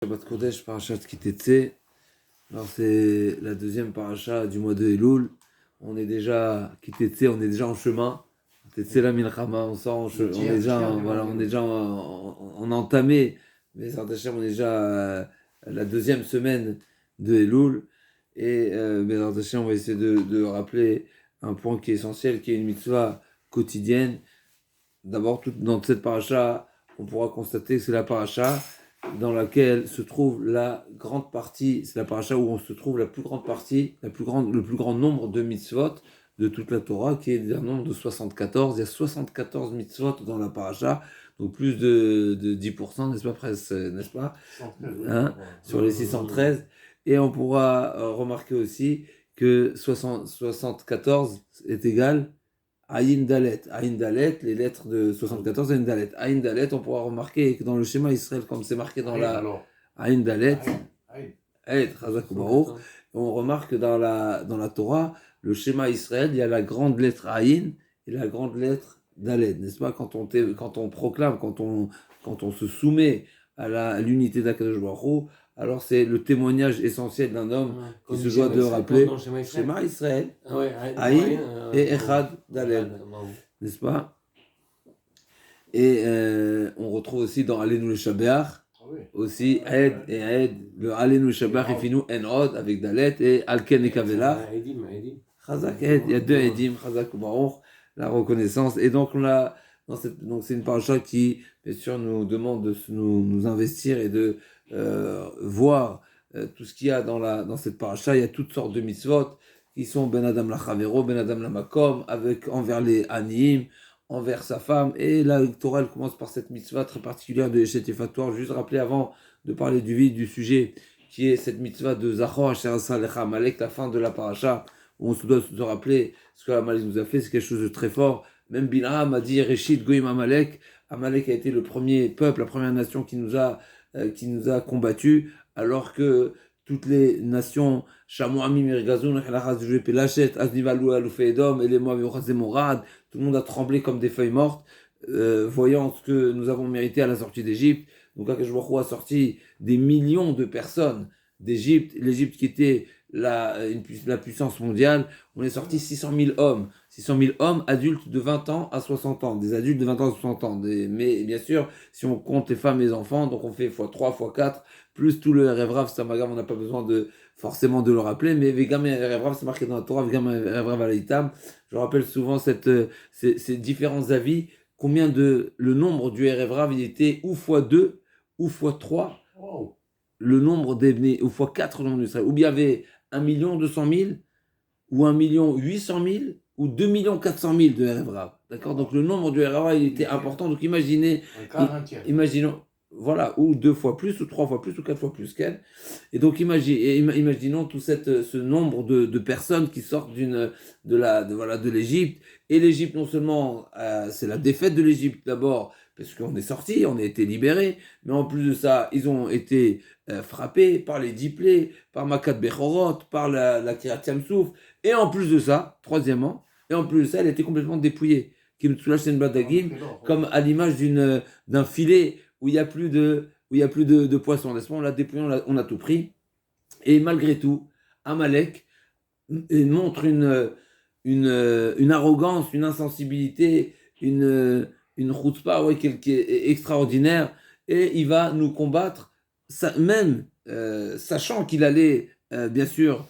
Shabbat Kodesh, Parashat Kitetse. Alors c'est la deuxième paracha du mois de Elul. On est déjà Kitetse, on est déjà en chemin. Kitetse la Milchama, on sort, on est déjà, voilà, on est déjà en entamé. Mais on est déjà la deuxième semaine de Elul. Et on va essayer de rappeler un point qui est essentiel, qui est une mitzvah quotidienne. D'abord, dans cette paracha, on pourra constater que c'est la paracha dans laquelle se trouve la grande partie, c'est la paracha où on se trouve la plus grande partie, le plus grand nombre de mitzvot de toute la Torah, qui est d'un nombre de 74. Il y a 74 mitzvot dans la paracha, donc plus de 10%, n'est-ce pas, presque, n'est-ce pas, hein, sur les 613. Et on pourra remarquer aussi que 74 est égal Aïn Dalet. Aïn Dalet, les lettres de 74, Aïn Dalet. Aïn Dalet, on pourra remarquer que dans le schéma Israël, comme c'est marqué dans la Aïn Dalet, Aïd, Chazak Baruch, on remarque que dans la Torah, le schéma Israël, il y a la grande lettre Aïn et la grande lettre Dalet, n'est-ce pas? Quand on proclame, quand on se soumet à l'unité d'Akadosh Baruch Hu, alors c'est le témoignage essentiel d'un homme qui se doit de rappeler Shema Israël, Aïn et Echad Dalel, n'est-ce pas? Et on retrouve aussi dans Alenu le Shabbat, aussi Aed et Aed, le Alenu le Shabbat et Finu Enod avec Dalet et Alken et Kavela. Chazak Ed, il y a deux Edim, Chazak Baruch, la reconnaissance. Et donc donc c'est une paracha qui, bien sûr, nous demande de nous investir et de voir tout ce qu'il y a dans cette paracha. Il y a toutes sortes de mitzvot qui sont Ben Adam la Chavero, Ben Adam la Makom, envers les Aniyim, envers sa femme. Et la Torah, elle commence par cette mitzvah très particulière de Eshet Efatoire. Juste rappeler avant de parler du vide du sujet, qui est cette mitzvah de Zachor Asher Asa Lecha Amalek, la fin de la paracha, où on se doit se rappeler ce que Amalek nous a fait. C'est quelque chose de très fort. Même Bilham a dit Reshit Goyim Amalek. Amalek a été le premier peuple, la première nation qui nous a combattus, alors que toutes les nations, Shamuamim, Irgazoun, Pelachet, Aznivalou, Aloufé Edom, et les Moavioraz et Morad, tout le monde a tremblé comme des feuilles mortes, voyant ce que nous avons mérité à la sortie d'Égypte. Donc, Akadosh Baruch Hu a sorti des millions de personnes d'Égypte, l'Égypte qui était la puissance mondiale. On est sorti 600 000 hommes. 600 000 hommes adultes de 20 ans à 60 ans. Des adultes de 20 ans à 60 ans. Mais bien sûr, si on compte les femmes et les enfants, donc on fait x3, x4, plus tout le Revrav, Samagam, on n'a pas besoin forcément de le rappeler, mais Vegam et Revrav, c'est marqué dans la Torah, Vegam et Revrav Aleitam. Je rappelle souvent ces différents avis, le nombre du Revrav, il était ou x2, ou x3. Wow. Le nombre d'Ebné, ou x4 le nombre d'Israël. Ou bien il y avait 1 200 000, ou 1 800 000, ou 2 400 000 de Rav. D'accord? Donc le nombre de Rav, il était important. Donc imaginons, voilà, ou 2 fois plus, ou 3 fois plus, ou 4 fois plus qu'elle. Et donc imaginons tout ce nombre de personnes qui sortent de l'Égypte. Et l'Égypte, non seulement, c'est la défaite de l'Égypte d'abord, parce qu'on est sorti, on a été libérés, mais en plus de ça, ils ont été frappés par les 10 plaies, par Makat Bechorot, par la Kiryat Yamsouf, et en plus de ça, troisièmement, elle était complètement dépouillée, comme à l'image d'un filet où il n'y a plus de poissons, n'est-ce pas? On l'a dépouillé, on a tout pris, et malgré tout, Amalek montre une arrogance, une insensibilité, une chutzpah qui est extraordinaire, et il va nous combattre, même sachant qu'il allait, bien sûr,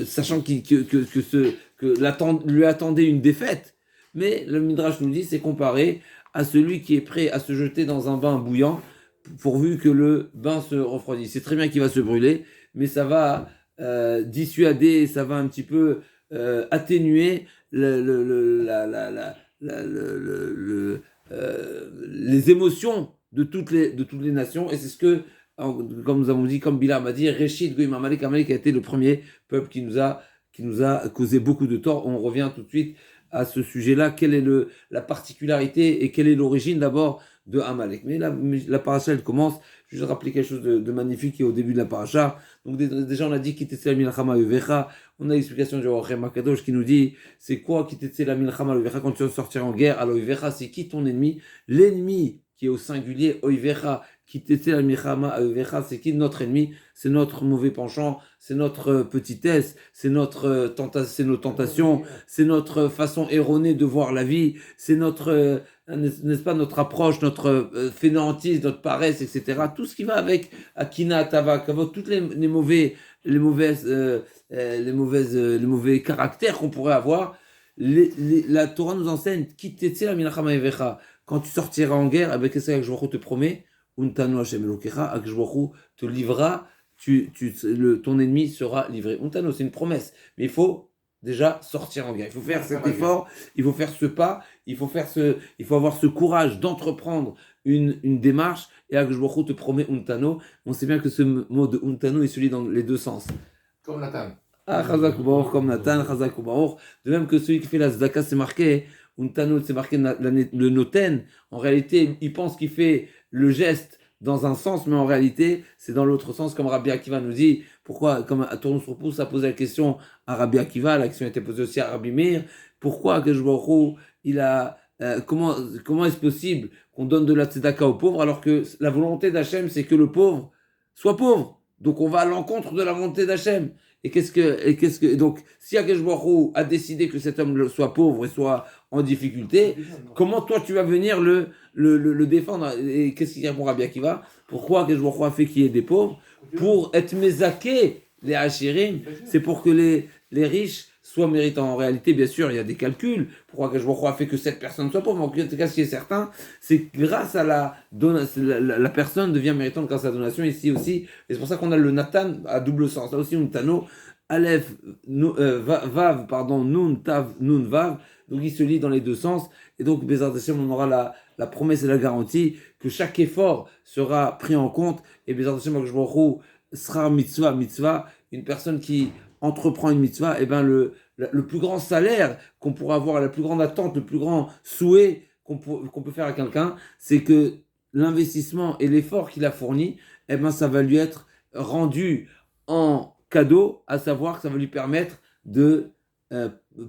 sachant que lui attendait une défaite, mais le Midrash nous dit, c'est comparé à celui qui est prêt à se jeter dans un bain bouillant, pourvu que le bain se refroidisse. C'est très bien qu'il va se brûler, mais ça va dissuader, ça va un petit peu atténuer les émotions de toutes les nations, et c'est ce que, comme nous avons dit, comme Bilham a dit, Reshit Goyim Amalek, Amalek a été le premier peuple qui nous a causé beaucoup de tort. On revient tout de suite à ce sujet-là. Quelle est la particularité et quelle est l'origine d'abord de Amalek? Mais la paracha, elle commence. Je vais juste rappeler quelque chose de magnifique qui est au début de la paracha. Donc déjà, on a dit Kitetse la milchama uvecha. On a l'explication du Rochem Akadosh qui nous dit c'est quoi Kitetse la milchama uvecha quand tu vas sortir en guerre? Alors uvecha, c'est qui ton ennemi? L'ennemi qui est au singulier, oivecha, Kitete la milchama avecha, c'est qui notre ennemi? C'est notre mauvais penchant, c'est notre petitesse, c'est c'est nos tentations, c'est notre façon erronée de voir la vie, c'est notre, n'est-ce pas, notre approche, notre fainéantise, notre paresse, etc. Tout ce qui va avec Akina, Tava, Kavod, toutes les mauvais caractères qu'on pourrait avoir. La Torah nous enseigne Kitete la milchama avecha. Quand tu sortiras en guerre, avec ce que te promet, Untanu Hashem Elokecha, Akjbohu te livrera, ton ennemi sera livré. Untanu, c'est une promesse, mais il faut déjà sortir en guerre. Il faut faire cet effort, il faut faire ce pas, il faut avoir ce courage d'entreprendre une démarche, et Akjbohu te promet Untanu. On sait bien que ce mot de Untanu est celui dans les deux sens. Comme Nathan. Ah, Chazak Ubaor, comme Nathan, Chazak Ubaor. De même que celui qui fait la Zdaka, c'est marqué. Untanu, c'est marqué le noten. En réalité, il pense qu'il fait le geste dans un sens, mais en réalité, c'est dans l'autre sens, comme Rabbi Akiva nous dit. Pourquoi, comme à Tournou sur Pouce a posé la question à Rabbi Akiva, la question a été posée aussi à Rabbi Meir, pourquoi que il a, comment est-ce possible qu'on donne de la tzedaka aux pauvres alors que la volonté d'Hachem, c'est que le pauvre soit pauvre. Donc on va à l'encontre de la volonté d'Hachem. Donc, si Akash Baruch Hu a décidé que cet homme soit pauvre et soit en difficulté, comment toi tu vas venir le défendre? Et qu'est-ce qu'il répond Rabbi Akiva? Pourquoi Akash Baruch Hu a fait qu'il y ait des pauvres? Pour être mezaké, les Hachirim, c'est pour que les riches soient méritants. En réalité, bien sûr, il y a des calculs. Pourquoi Akash Baruch Hu a fait que cette personne soit pauvre? En tout cas, ce qui est certain, c'est que grâce à la personne devient méritante grâce à la donation ici aussi. Et c'est pour ça qu'on a le Nathan à double sens. Là aussi, Untano, Aleph, Vav, pardon, Nun, Tav, Nun, Vav. Donc il se lit dans les deux sens. Et donc, Bezrat Hashem, on aura la promesse et la garantie que chaque effort sera pris en compte. Et Bezrat Hashem, Akash Baruch Hu sera mitzvah. Une personne qui entreprend une mitzvah, et ben le plus grand salaire qu'on pourra avoir, la plus grande attente, le plus grand souhait qu'on peut faire à quelqu'un, c'est que l'investissement et l'effort qu'il a fourni, eh ben ça va lui être rendu en cadeau, à savoir que ça va lui permettre de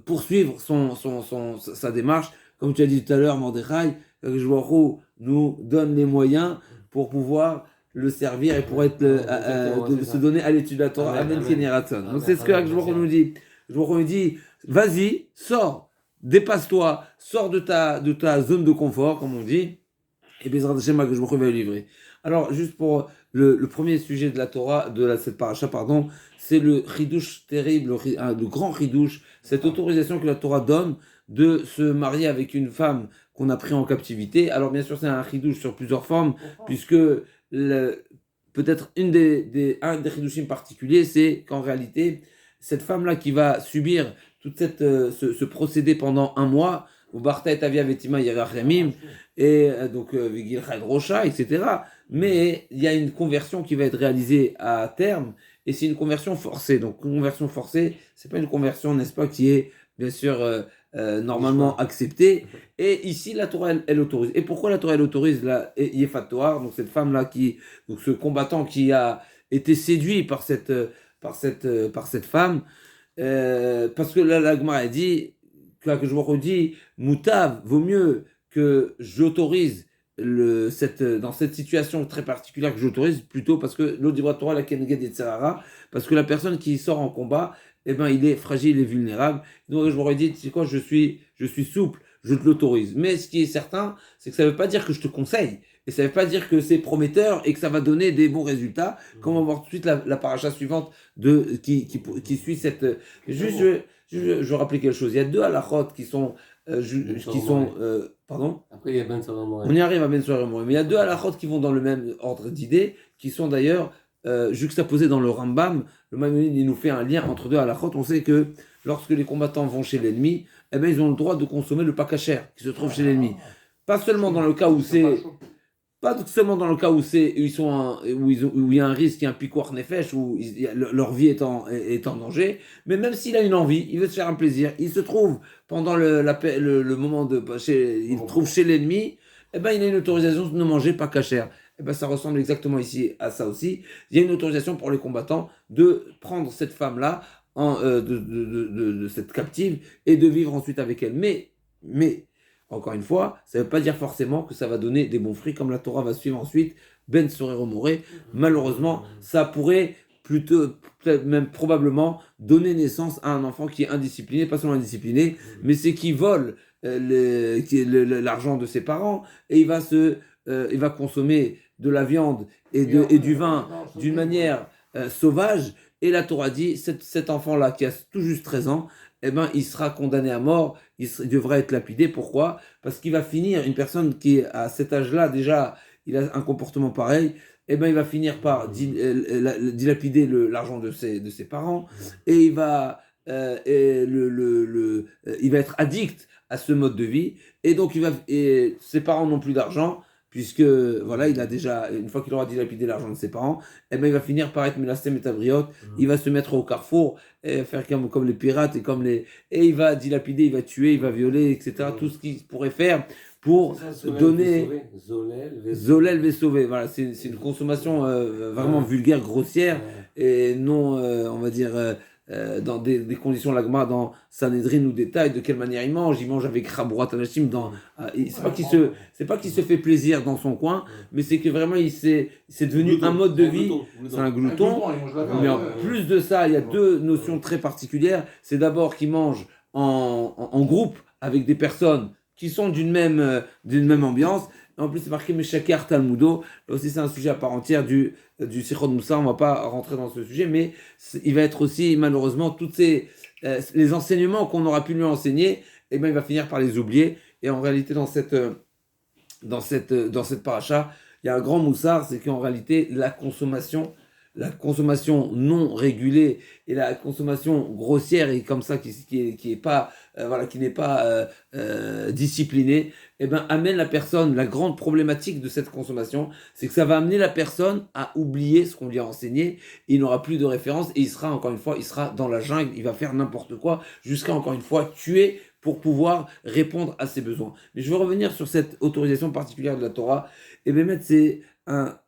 poursuivre sa démarche. Comme tu as dit tout à l'heure, Mordechai, Jouarou nous donne les moyens pour pouvoir le servir et pour être se donner à l'étude de la Torah. Amen. Donc c'est ce que Akjbour nous dit. Akjbour nous dit, vas-y, sors, dépasse-toi, sors de ta zone de confort, comme on dit, et Bezrat Hashem Akjbour va le livrer. Alors, juste pour le premier sujet de la Torah, cette paracha, pardon, c'est le chidouche terrible, le grand chidouche, cette autorisation que la Torah donne de se marier avec une femme qu'on a pris en captivité. Alors, bien sûr, c'est un chidouche sur plusieurs formes, puisque peut-être un des chidushim particuliers, c'est qu'en réalité, cette femme-là qui va subir tout ce procédé pendant un mois, où Barta et Avia Vetima Yerachemim, et donc Vigil Chad Rocha, etc. Mais il y a une conversion qui va être réalisée à terme, et c'est une conversion forcée. Donc, une conversion forcée, c'est pas une conversion, n'est-ce pas, qui est bien sûr normalement acceptée. Et ici, la Torah, elle autorise. Et pourquoi la Torah, elle autorise la Yefat Toar, donc cette femme-là, donc ce combattant qui a été séduit par cette femme, parce que là, la Gemara a dit, que je vous redis, Moutav, vaut mieux que j'autorise dans cette situation très particulière que j'autorise, plutôt parce que l'autre dit Torah, la Keneged et Tsarara, parce que la personne qui sort en combat, eh ben, il est fragile, il est vulnérable. Donc, je vous aurais dit, tu sais quoi, je suis souple, je te l'autorise. Mais ce qui est certain, c'est que ça ne veut pas dire que je te conseille. Et ça ne veut pas dire que c'est prometteur et que ça va donner des bons résultats. Comme on va voir tout de suite la paracha suivante qui suit cette. Juste, je veux rappeler quelque chose. Il y a deux halakhot qui sont. Pardon. Après, il y a Ben Soramoré. On y arrive à Ben Soramoré. Mais il y a deux halakhot qui vont dans le même ordre d'idées, qui sont d'ailleurs juxtaposés dans le Rambam. Le Maïmonide, il nous fait un lien entre deux halakhot. On sait que lorsque les combattants vont chez l'ennemi, eh ben, ils ont le droit de consommer le pakacher qui se trouve chez l'ennemi. Pas seulement dans le cas où c'est. Pas seulement dans le cas où il y a un risque, il y a un piquoir nefesh, où leur vie est en danger, mais même s'il a une envie, il veut se faire un plaisir, il se trouve pendant le moment il trouve chez l'ennemi, eh ben il a une autorisation de ne manger pas cachère. Eh ben ça ressemble exactement ici à ça aussi. Il y a une autorisation pour les combattants de prendre cette femme-là, de cette captive, et de vivre ensuite avec elle. Mais encore une fois, ça ne veut pas dire forcément que ça va donner des bons fruits, comme la Torah va suivre ensuite Ben Sorero Moré. Malheureusement, ça pourrait plutôt, peut-être même probablement, donner naissance à un enfant qui est indiscipliné, pas seulement indiscipliné, mais c'est qui vole l'argent de ses parents et il va consommer de la viande et du vin d'une manière sauvage. Et la Torah dit, cet enfant-là qui a tout juste 13 ans, eh ben, il sera condamné à mort, il devra être lapidé. Pourquoi? Parce qu'il va finir, une personne qui est à cet âge-là, déjà, il a un comportement pareil, eh ben, il va finir par dilapider l'argent de ses parents, et il va être addict à ce mode de vie, et donc ses parents n'ont plus d'argent, puisque voilà, il a déjà, une fois qu'il aura dilapidé l'argent de ses parents, eh ben, il va finir par être menacé métabriote, il va se mettre au carrefour, et faire comme les pirates, et il va dilapider, il va tuer, il va violer, etc., tout ce qu'il pourrait faire pour donner Zolel Vesové. Voilà, c'est une consommation vraiment vulgaire, grossière, et non, on va dire, dans des conditions lagma, dans Sanhedrin nous détaille de quelle manière il mange avec Rabourat Anashim. C'est pas qu'il se fait plaisir dans son coin, mais c'est que vraiment c'est devenu un mode de vie, c'est un glouton. Mais en plus de ça, il y a deux notions très particulières. C'est d'abord qu'il mange en groupe avec des personnes qui sont d'une même ambiance. En plus, c'est marqué Meshaker Talmudo. Là aussi, c'est un sujet à part entière du Sichot Moussa. On ne va pas rentrer dans ce sujet, mais il va être aussi, malheureusement, tous les enseignements qu'on aura pu lui enseigner, eh ben, il va finir par les oublier. Et en réalité, dans cette paracha, il y a un grand moussard, c'est qu'en réalité, la consommation non régulée et la consommation grossière et comme ça qui est pas qui n'est pas disciplinée, eh ben amène la personne. La grande problématique de cette consommation, c'est que ça va amener la personne à oublier ce qu'on lui a enseigné. Il n'aura plus de référence et il sera dans la jungle, il va faire n'importe quoi jusqu'à encore une fois tuer pour pouvoir répondre à ses besoins. Mais je veux revenir sur cette autorisation particulière de la Torah. Et bien, c'est un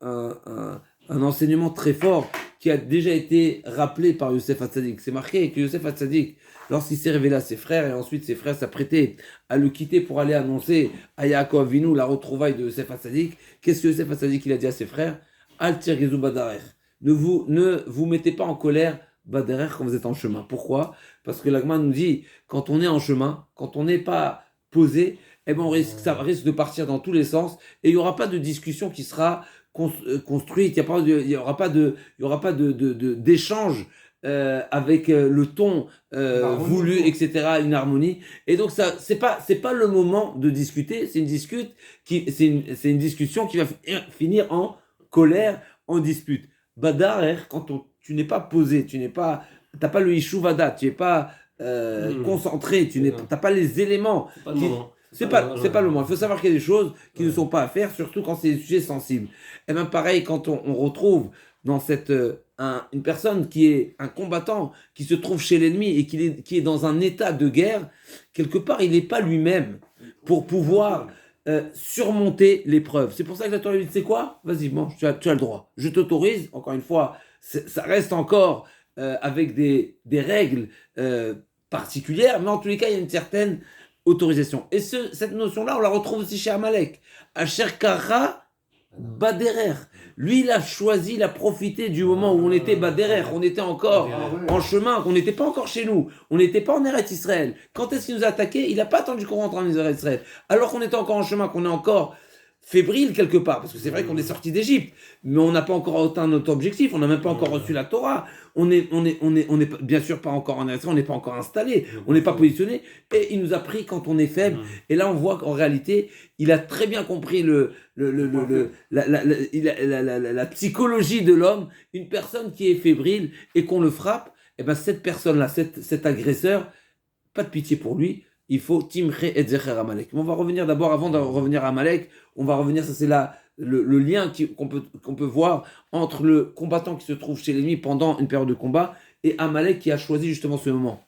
enseignement très fort qui a déjà été rappelé par Yosef Hatzadik. C'est marqué que Yosef Hatzadik, lorsqu'il s'est révélé à ses frères, et ensuite ses frères s'apprêtaient à le quitter pour aller annoncer à Yaakov Avinu la retrouvaille de Yosef Hatzadik, qu'est-ce que Yosef Hatzadik il a dit à ses frères? Al tirgezu badarer. Ne vous mettez pas en colère badarer quand vous êtes en chemin. Pourquoi? Parce que l'Agma nous dit, quand on est en chemin, quand on n'est pas posé, eh ben ça risque de partir dans tous les sens, et il n'y aura pas de discussion qui sera construite, il n'y aura pas d'échange avec le ton voulu, etc., une harmonie. Et donc ça, c'est pas le moment de discuter. C'est une discussion qui va finir en colère, en dispute. Badar, quand tu n'es pas posé, t'as pas le ishuvada, tu n'es pas concentré, t'as pas les éléments. C'est pas le moment. Il faut savoir qu'il y a des choses qui ne sont pas à faire, surtout quand c'est des sujets sensibles. Et bien pareil, quand on retrouve dans une personne qui est un combattant, qui se trouve chez l'ennemi et qui est dans un état de guerre, quelque part, il n'est pas lui-même pour pouvoir surmonter l'épreuve. C'est pour ça que la Torah lui dit, c'est quoi? Vas-y, mange, tu as le droit. Je t'autorise, encore une fois, ça reste encore avec des règles particulières, mais en tous les cas, il y a une certaine autorisation. Et cette notion-là, on la retrouve aussi chez Amalek. Asher Kara Baderer. Lui, il a choisi, il a profité du moment où on était Baderer, on était encore en chemin, on n'était pas encore chez nous, on n'était pas en Eretz Israël. Quand est-ce qu'il nous a attaqué? Il n'a pas attendu qu'on rentre en Eretz Israël. Alors qu'on était encore en chemin, qu'on est encore fébrile quelque part, parce que c'est vrai qu'on est sorti d'Égypte, mais on n'a pas encore atteint notre objectif, on n'a même pas encore reçu la Torah, on n'est bien sûr pas encore en Eretz Israël, on n'est pas encore installé, on n'est pas positionné, et il nous a pris quand on est faible, et là on voit qu'en réalité, il a très bien compris la psychologie de l'homme. Une personne qui est fébrile et qu'on le frappe, et ben cette personne-là, cet agresseur, pas de pitié pour lui. Il faut Timre et Zecher Amalek. Mais on va revenir d'abord, avant de revenir à Amalek, on va revenir, ça c'est le lien qu'on peut voir entre le combattant qui se trouve chez l'ennemi pendant une période de combat et Amalek qui a choisi justement ce moment.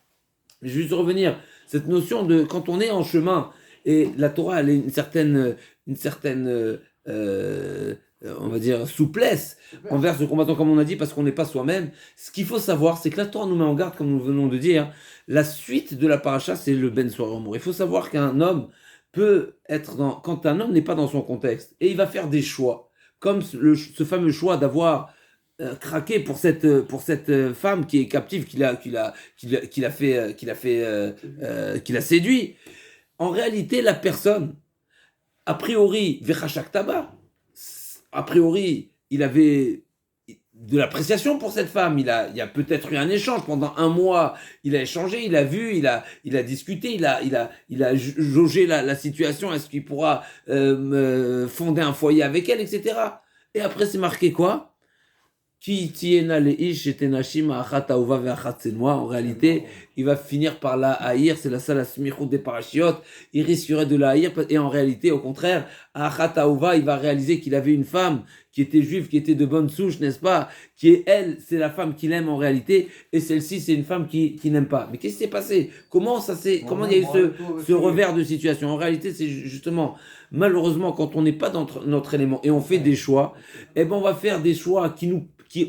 Je vais juste revenir, cette notion de quand on est en chemin, et la Torah elle est une certaine on va dire souplesse envers ce combattant, comme on a dit, parce qu'on n'est pas soi-même. Ce qu'il faut savoir, c'est que la Torah nous met en garde, comme nous venons de dire. La suite de la paracha, c'est le Ben Soramour. Il faut savoir qu'un homme peut être quand un homme n'est pas dans son contexte, et il va faire des choix comme ce fameux choix d'avoir craqué pour cette femme qui est captive, qu'il a séduit. En réalité, la personne, a priori, Vechashak Taba, a priori, il avait de l'appréciation pour cette femme. Il y a peut-être eu un échange pendant un mois. Il a échangé, il a vu, il a discuté, il a jaugé la situation. Est-ce qu'il pourra fonder un foyer avec elle, etc. Et après, c'est marqué quoi? En réalité, il va finir par la haïr, c'est la salle des parachiotes, il risquerait de la haïr, et en réalité, au contraire, il va réaliser qu'il avait une femme qui était juive, qui était de bonne souche, n'est-ce pas, qui est elle, c'est la femme qu'il aime en réalité, et celle-ci, c'est une femme qui n'aime pas. Mais qu'est-ce qui s'est passé? Comment il y a eu ce revers de situation? En réalité, c'est justement, malheureusement, quand on n'est pas dans notre élément, et on fait des choix, eh ben, on va faire des choix qui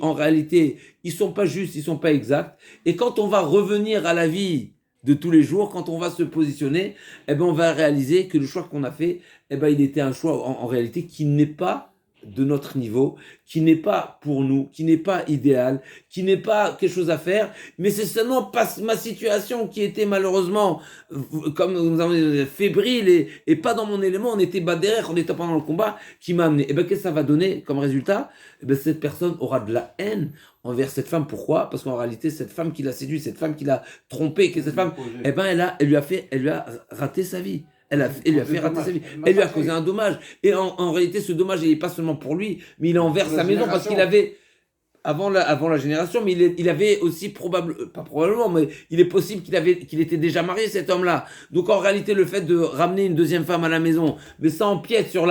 en réalité, ils sont pas justes, ils sont pas exacts. Et quand on va revenir à la vie de tous les jours, quand on va se positionner, eh ben on va réaliser que le choix qu'on a fait, eh ben il était un choix en réalité qui n'est pas de notre niveau, qui n'est pas pour nous, qui n'est pas idéal, qui n'est pas quelque chose à faire, mais c'est seulement pas ma situation qui était malheureusement comme nous avons fébrile et pas dans mon élément, on était bas derrière, on était pas dans le combat, qui m'a amené. Et ben qu'est-ce que ça va donner comme résultat? Et ben cette personne aura de la haine envers cette femme. Pourquoi? Parce qu'en réalité, cette femme qui l'a séduit, cette femme qui l'a trompé, cette femme, eh ben elle lui a raté sa vie. Elle lui a fait rater sa vie. Elle lui a causé un dommage. Et en réalité, ce dommage, il n'est pas seulement pour lui, mais il est envers sa maison parce qu'il avait, avant la génération, mais il avait aussi pas probablement, mais il est possible qu'il était déjà marié, cet homme-là. Donc en réalité, le fait de ramener une deuxième femme à la maison, mais ça empiète sur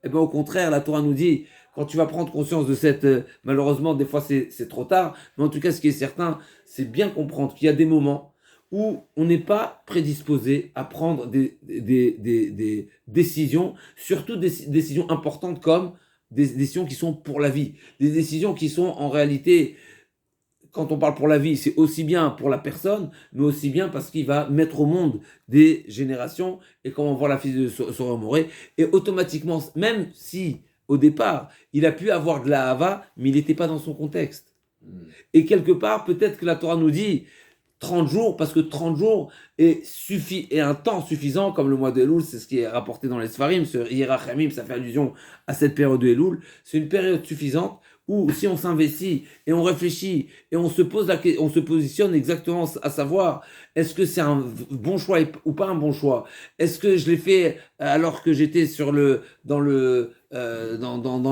eh ben au contraire, la Torah nous dit, quand tu vas prendre conscience de malheureusement, des fois c'est trop tard, mais en tout cas, ce qui est certain, c'est bien comprendre qu'il y a des moments où on n'est pas prédisposé à prendre des décisions, surtout des décisions importantes comme des décisions qui sont pour la vie, des décisions qui sont en réalité, quand on parle pour la vie, c'est aussi bien pour la personne, mais aussi bien parce qu'il va mettre au monde des générations, et quand on voit la fille de Sora Moré, et automatiquement, même si au départ, il a pu avoir de la hava, mais il n'était pas dans son contexte. Et quelque part, peut-être que la Torah nous dit 30 jours, parce que 30 jours est un temps suffisant, comme le mois de Elul, c'est ce qui est rapporté dans les Sfarim, ce Yerachamim, ça fait allusion à cette période de Elul, c'est une période suffisante où si on s'investit et on réfléchit et on se positionne exactement à savoir est-ce que c'est un bon choix ou pas un bon choix, est-ce que je l'ai fait alors que j'étais dans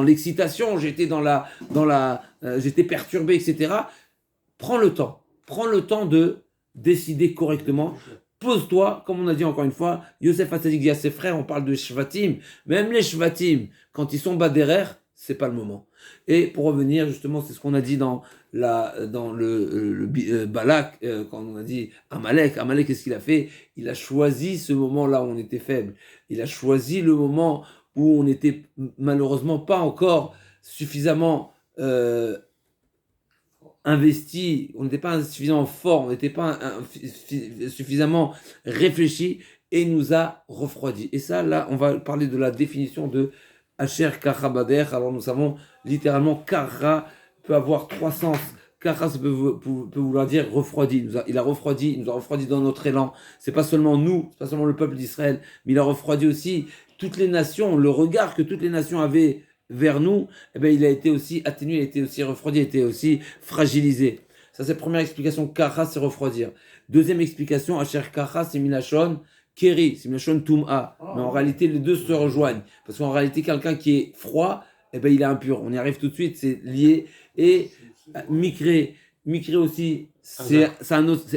l'excitation, j'étais j'étais perturbé, etc. Prends le temps de décider correctement. Pose-toi, comme on a dit encore une fois, Yosef Hatzadik dit à ses frères, on parle de Shvatim, même les Shvatim, quand ils sont bas derrière, c'est pas le moment. Et pour revenir, justement, c'est ce qu'on a dit dans le Balak, quand on a dit Amalek, qu'est-ce qu'il a fait? Il a choisi ce moment-là où on était faible. Il a choisi le moment où on n'était malheureusement pas encore suffisamment investi, on n'était pas suffisamment fort, on n'était pas suffisamment réfléchi, et il nous a refroidi. Et ça, là, on va parler de la définition de Asher Kara Bader. Alors nous savons littéralement Kara peut avoir trois sens. Kara peut vouloir dire refroidi. Il nous a refroidi dans notre élan. C'est pas seulement nous, c'est pas seulement le peuple d'Israël, mais il a refroidi aussi toutes les nations. Le regard que toutes les nations avaient vers nous, eh ben, il a été aussi atténué, il a été aussi refroidi, il a été aussi fragilisé. Ça, c'est la première explication. Kara, c'est refroidir. Deuxième explication, Asher Kara, c'est Milachon Keri, c'est Milachon Tum'a. Mais en réalité, les deux se rejoignent. Parce qu'en réalité, quelqu'un qui est froid, eh ben, il est impur. On y arrive tout de suite, c'est lié. Et Mikré aussi, c'est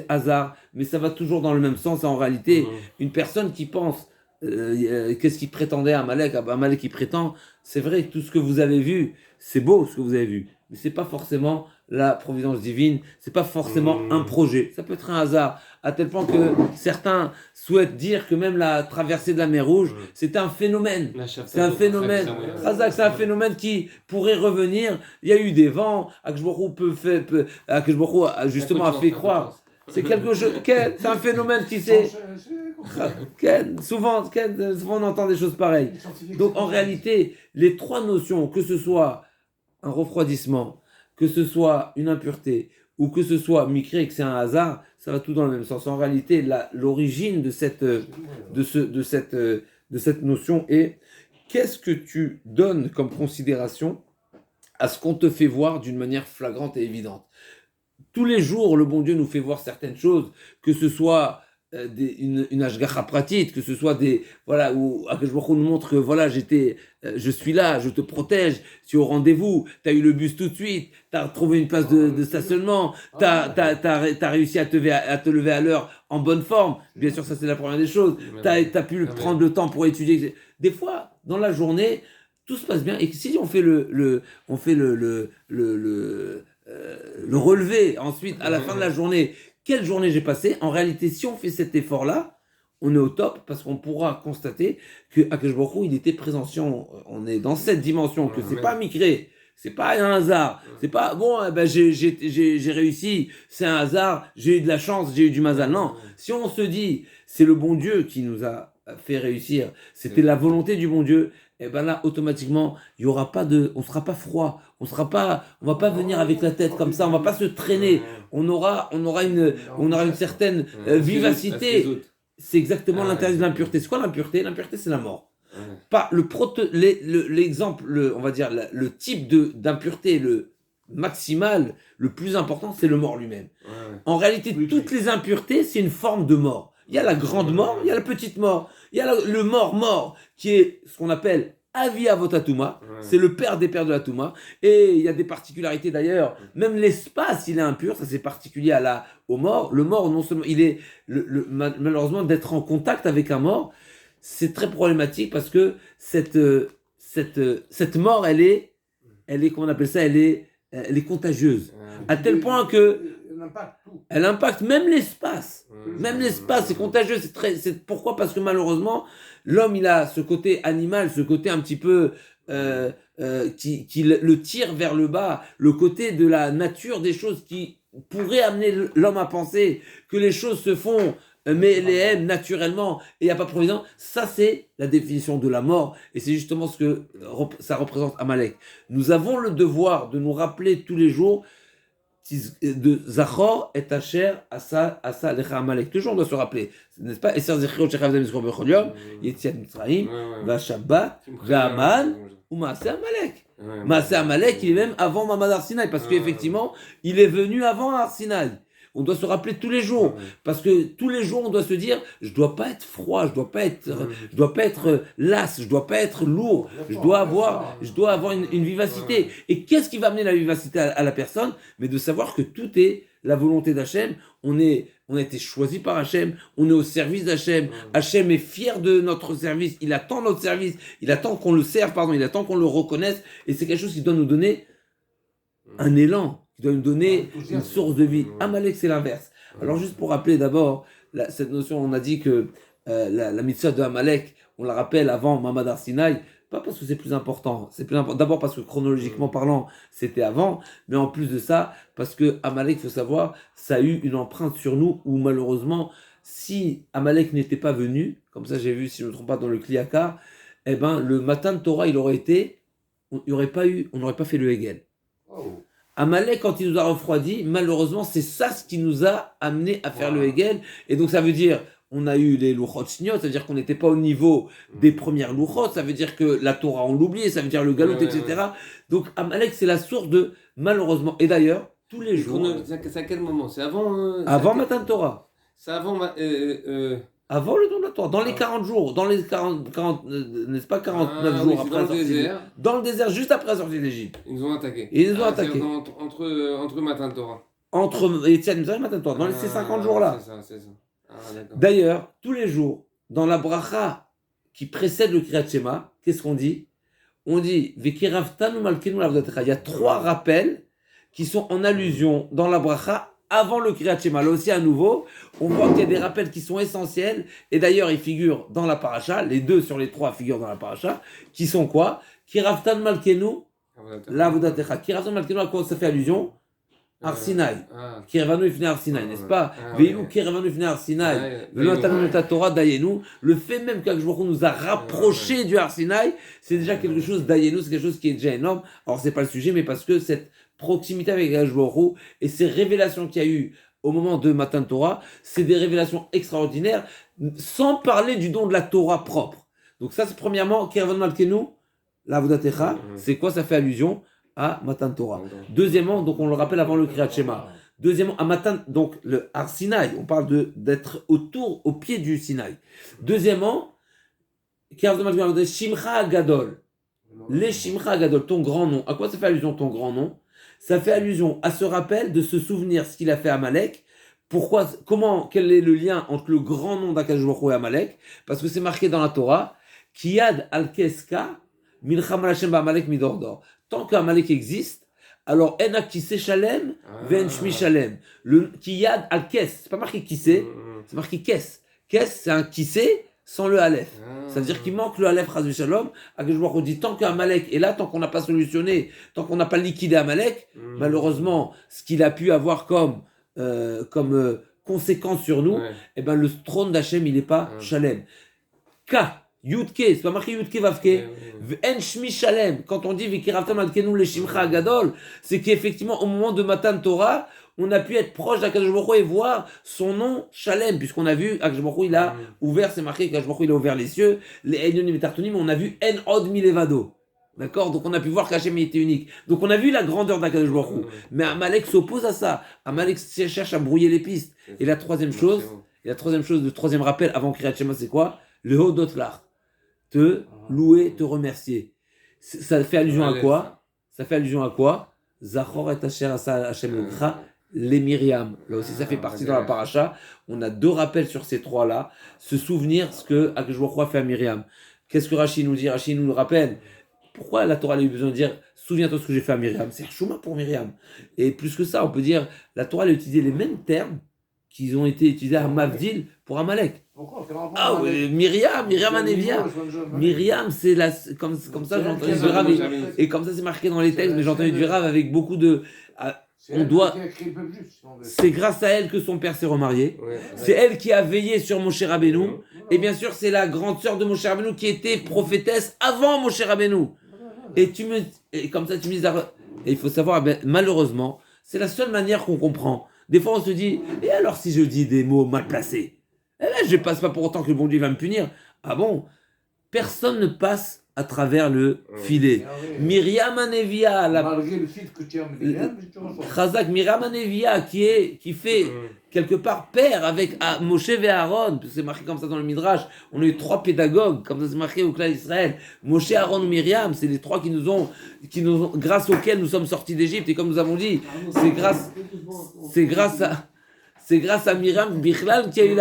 hasard, mais ça va toujours dans le même sens. En réalité, une personne qui pense qu'est-ce qu'il prétendait à Amalek qui prétend, c'est vrai, tout ce que vous avez vu, c'est beau ce que vous avez vu, mais c'est pas forcément la providence divine, c'est pas forcément un projet, ça peut être un hasard, à tel point que certains souhaitent dire que même la traversée de la mer Rouge, c'est un phénomène, c'est un phénomène qui pourrait revenir. Il y a eu des vents, Akshborou a justement fait croire C'est quelque chose, c'est un phénomène qui s'est... Souvent on entend des choses pareilles. Donc en réalité, les trois notions, que ce soit un refroidissement, que ce soit une impureté, ou que ce soit micré, que c'est un hasard, ça va tout dans le même sens. En réalité, l'origine de cette notion est qu'est-ce que tu donnes comme considération à ce qu'on te fait voir d'une manière flagrante et évidente. Tous les jours, le bon Dieu nous fait voir certaines choses, que ce soit une ashgacha pratique, que ce soit des voilà où Akadosh Baruch Hu nous montre que voilà je suis là, je te protège, tu es au rendez-vous, tu as eu le bus tout de suite, tu as trouvé une place de stationnement, tu as réussi à te lever à l'heure en bonne forme. Bien sûr, ça c'est la première des choses. Tu as pu prendre le temps pour étudier. Des fois, dans la journée, tout se passe bien et si on fait le relevé ensuite à la fin de la journée. Quelle journée j'ai passé? En réalité, si on fait cet effort-là, on est au top parce qu'on pourra constater que Akadosh Baruch Hu, il était présent. Si on est dans cette dimension, que c'est pas migré, c'est pas un hasard, c'est pas bon, j'ai réussi, c'est un hasard, j'ai eu de la chance, j'ai eu du mazal. Non, si on se dit c'est le bon Dieu qui nous a fait réussir, c'était la volonté du bon Dieu, et ben là automatiquement il y aura pas on sera pas froid, on va pas venir avec la tête comme ça, on va pas se traîner, on aura une certaine vivacité. C'est exactement l'intérêt de l'impureté. C'est quoi l'impureté? L'impureté c'est la mort. Pas l'exemple, on va dire le type d'impureté le maximal, le plus important, c'est le mort lui-même. En réalité, toutes les impuretés, c'est une forme de mort. Il y a la grande mort, il y a la petite mort, il y a le mort qui est ce qu'on appelle Avi Avotatuma, c'est le père des pères de la Touma, et il y a des particularités d'ailleurs, même l'espace il est impur, ça c'est particulier au mort. Le mort, non seulement il est malheureusement d'être en contact avec un mort, c'est très problématique parce que cette mort elle est comment on appelle ça, elle est contagieuse, à tel point que elle impacte même l'espace. Même l'espace, c'est contagieux. Pourquoi? Parce que malheureusement, l'homme, il a ce côté animal, ce côté un petit peu qui le tire vers le bas, le côté de la nature des choses qui pourrait amener l'homme à penser que les choses se font mais les aime naturellement et il n'y a pas de provision. Ça, c'est la définition de la mort et c'est justement ce que ça représente Amalek. Nous avons le devoir de nous rappeler tous les jours de Zachor et Asher Asa Lecha Amalek. Toujours on doit se rappeler, n'est-ce pas? Esser Zechirot Shechavdem Mitzvot Bechol Yom, Yetziat Mitzrayim, VaShabbat, VaAman, ou Maaseh Amalek. Maaseh Amalek, il est même avant Mamad Har Sinaï, parce qu'effectivement, il est venu avant Har Sinaï. On doit se rappeler tous les jours, parce que tous les jours on doit se dire, je dois pas être froid, je dois pas être las, je dois pas être lourd, je dois avoir une vivacité. Et qu'est-ce qui va amener la vivacité à la personne? Mais de savoir que tout est la volonté d'Hachem. On a été choisi par Hachem, on est au service d'Hachem. Hachem est fier de notre service, il attend notre service, il attend qu'on le serve, il attend qu'on le reconnaisse. Et c'est quelque chose qui doit nous donner un élan, qui doit nous donner une source de vie. Amalek, c'est l'inverse. Alors juste pour rappeler d'abord, cette notion, on a dit que la mitzvah de Amalek, on la rappelle avant Mamad Har Sinaï, pas parce que c'est plus important, d'abord parce que chronologiquement parlant, c'était avant, mais en plus de ça, parce que Amalek, il faut savoir, ça a eu une empreinte sur nous où malheureusement, si Amalek n'était pas venu, comme ça j'ai vu, si je ne me trompe pas, dans le Kliyaka, eh ben, le matin de Torah, on n'aurait pas fait le Hegel. Amalek, quand il nous a refroidi, malheureusement, c'est ça ce qui nous a amené à faire le Hegel. Et donc, ça veut dire, on a eu les Luchot Shniot, ça veut dire qu'on n'était pas au niveau des premières Luchot, ça veut dire que la Torah, on l'oubliait, ça veut dire le Galout, etc. Donc, Amalek, c'est la source de, malheureusement, et d'ailleurs, tous les jours. C'est à quel moment? C'est avant avant Matan Torah. C'est avant avant le don de la Torah, dans les 40 jours, dans les 40 n'est-ce pas 49 jours après dans le désert. Dans le désert, juste après la sortie d'Égypte. Ils nous ont attaqué. Ils nous ont attaqué. Entre Matan Torah. Entre Etienne et Matan Torah, dans ces 50 jours-là. C'est ça. D'ailleurs, tous les jours, dans la bracha qui précède le Kriyat Shema, qu'est-ce qu'on dit? On dit Vekiravtanu Malkenu Lavdatecha. Il y a 3 rappels qui sont en allusion dans la bracha avant le Kriyat Shema. Là aussi, à nouveau, on voit qu'il y a des rappels qui sont essentiels. Et d'ailleurs, ils figurent dans la paracha. Les 2 sur les 3 figurent dans la paracha. Qui sont quoi? Kiravtan Malkenu Lavdatecha. Kiravtan Malkenu, à quoi ça fait allusion? Har Sinaï. Ah. Kirvanu ifne Har Sinaï, n'est-ce pas? Ah, Veillou ouais. Kirvanu ifne Har Sinaï. Ouais, Velo Dayenu. Natan ta Torah Dayenu. Le fait même qu'Akashbaruch nous a rapprochés du Har Sinaï, c'est déjà quelque chose Dayenu, c'est quelque chose qui est déjà énorme. Alors c'est pas le sujet, mais parce que cette proximité avec Akashbaruch et ces révélations qu'il y a eu au moment de Matan Torah, c'est des révélations extraordinaires, sans parler du don de la Torah propre. Donc ça, c'est premièrement, Kirvan Malkenu, la Avodatecha, c'est quoi? Ça fait allusion à Matan Torah. Deuxièmement, donc on le rappelle avant le Kriyat Shema. Deuxièmement, à Matan, donc le Har Sinaï, on parle d'être au pied du Sinaï. Deuxièmement, Kirvan Malkenu, Shimcha Gadol. Les Shimcha Gadol, ton grand nom. À quoi ça fait allusion ton grand nom? Ça fait allusion à ce rappel de se souvenir ce qu'il a fait à Amalek. Pourquoi, quel est le lien entre le grand nom d'Akadosh Baruch Hu et Amalek? Parce que c'est marqué dans la Torah, Kiyad al-Keska, Milcham al-Hashem ba'Amalek midordor. Tant qu'Amalek existe, alors en akise shalem, ven shmi shalem. Le Kiyad al-Kes, c'est pas marqué kissé, c'est marqué kes. Kes, c'est un kissé sans le Aleph. Ça veut dire qu'il manque le Aleph Chaz Shalom. Akadosh Baruch Hu dit tant qu'Amalek est là, tant qu'on n'a pas solutionné, tant qu'on n'a pas liquidé Amalek, malheureusement, ce qu'il a pu avoir comme conséquence sur nous, eh ben le trône d'Hachem il n'est pas Shalem. K, Yudke, c'est pas marqué Yudke Vavke, En Shmi Shalem. Quand on dit Vikiravtam Adkenu le Shimcha Agadol, c'est qu'effectivement au moment de Matan Torah, on a pu être proche d'Akadosh Baruch Hu et voir son nom Shalem, puisqu'on a vu Akadosh Baruch Hu il a ouvert, c'est marqué qu'Akadosh Baruch Hu il a ouvert les cieux, les Elyonim et Tartonim, on a vu En Od Milevado. D'accord? Donc on a pu voir qu'Hachem était unique. Donc on a vu la grandeur d'Akadosh Baruch Hu. Mais Amalek s'oppose à ça. Amalek cherche à brouiller les pistes. Et la troisième chose, le troisième rappel avant Kriyat Shema, c'est quoi? Le Hodot Lach. Te louer, te remercier. Ça fait allusion à quoi? Ça fait allusion à quoi? Zachor et Asher Asa Hashem Lecha, les Myriam. Là aussi, ça fait partie dans la paracha. On a deux rappels sur ces trois-là. Se souvenir ce que Akadosh Baruch Hu a fait à Myriam. Qu'est-ce que Rashi nous dit? Rashi nous rappelle. Pourquoi la Torah a eu besoin de dire souviens-toi ce que j'ai fait à Myriam? C'est un chouma pour Myriam. Et plus que ça, on peut dire la Torah a utilisé les mêmes termes qui ont été utilisés à Mavdil pour Amalek. Ah oui, Myriam Anevia. Myriam, c'est la, comme ça j'ai entendu du Rav. Et comme ça c'est marqué dans les textes, mais j'ai entendu du Rav avec beaucoup de. C'est grâce à elle que son père s'est remarié. C'est elle qui a veillé sur Moshe Rabbeinu. Et bien sûr, c'est la grande sœur de Moshe Rabbeinu qui était prophétesse avant Moshe Rabbeinu. Et comme ça, tu me dis, et il faut savoir, malheureusement, c'est la seule manière qu'on comprend. Des fois, on se dit, et alors si je dis des mots mal placés? Et là, je ne passe pas pour autant que le bon Dieu va me punir. Ah bon? Personne ne passe à travers le filet. Myriam Anevia, malgré le fait que tu as Chazak, Myriam Anevia, qui fait quelque part père avec Moshe et Aaron, c'est marqué comme ça dans le Midrash. On a eu trois pédagogues, comme ça c'est marqué au clan d'Israël. Moshe, Aaron ou Myriam, c'est les trois qui nous ont, grâce auxquels nous sommes sortis d'Égypte. Et comme nous avons dit, c'est grâce à Myriam Bichlal qui a eu